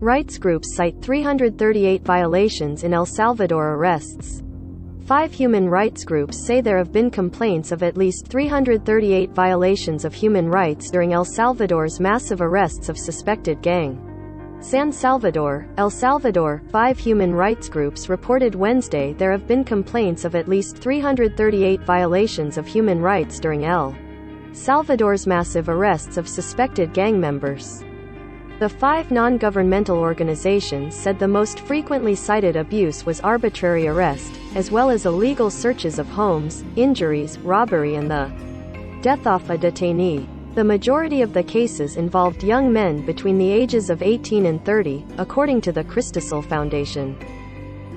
Rights groups cite 338 violations in El Salvador arrests. 5 human rights groups say there have been complaints of at least 338 violations of human rights during El Salvador's massive arrests of suspected gang. San Salvador, El Salvador. 5 human rights groups reported Wednesday there have been complaints of at least 338 violations of human rights during El Salvador's massive arrests of suspected gang members. The 5 non-governmental organizations said the most frequently cited abuse was arbitrary arrest, as well as illegal searches of homes, injuries, robbery and the death of a detainee. The majority of the cases involved young men between the ages of 18 and 30, according to the Cristasol Foundation.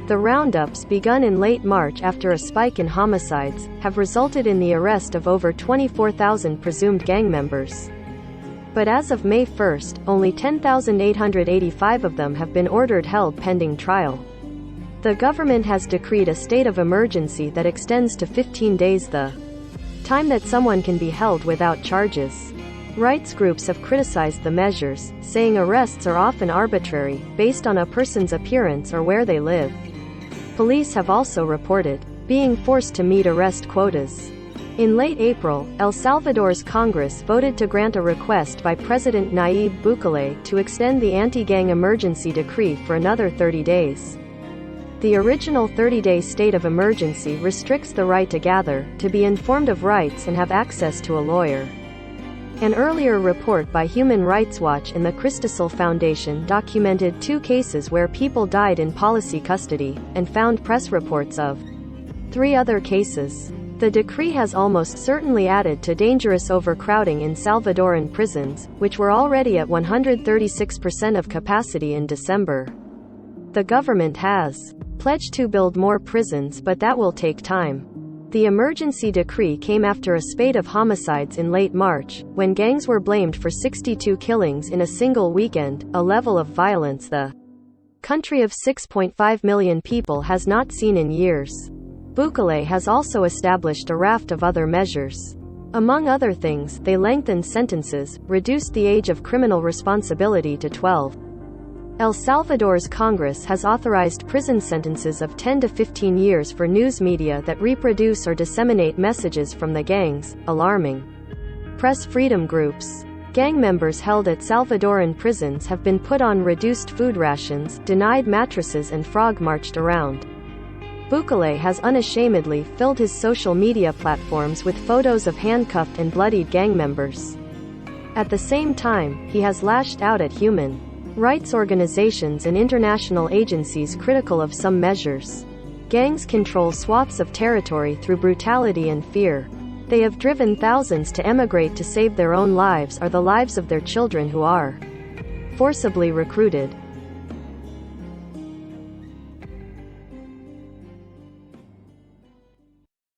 The roundups, begun in late March after a spike in homicides, have resulted in the arrest of over 24,000 presumed gang members. But as of May 1, only 10,885 of them have been ordered held pending trial. The government has decreed a state of emergency that extends to 15 days, the time that someone can be held without charges. Rights groups have criticized the measures, saying arrests are often arbitrary, based on a person's appearance or where they live. Police have also reported being forced to meet arrest quotas. In late April, El Salvador's Congress voted to grant a request by President Nayib Bukele to extend the anti-gang emergency decree for another 30 days. The original 30-day state of emergency restricts the right to gather, to be informed of rights and have access to a lawyer. An earlier report by Human Rights Watch and the Cristasol Foundation documented 2 cases where people died in policy custody, and found press reports of 3 other cases. The decree has almost certainly added to dangerous overcrowding in Salvadoran prisons, which were already at 136% of capacity in December. The government has pledged to build more prisons, but that will take time. The emergency decree came after a spate of homicides in late March, when gangs were blamed for 62 killings in a single weekend, a level of violence the country of 6.5 million people has not seen in years. Bukele has also established a raft of other measures. Among other things, they lengthened sentences, reduced the age of criminal responsibility to 12. El Salvador's Congress has authorized prison sentences of 10 to 15 years for news media that reproduce or disseminate messages from the gangs, alarming press freedom groups. Gang members held at Salvadoran prisons have been put on reduced food rations, denied mattresses and frog-marched around. Bukele has unashamedly filled his social media platforms with photos of handcuffed and bloodied gang members. At the same time, he has lashed out at human rights organizations and international agencies critical of some measures. Gangs control swaths of territory through brutality and fear. They have driven thousands to emigrate to save their own lives or the lives of their children who are forcibly recruited.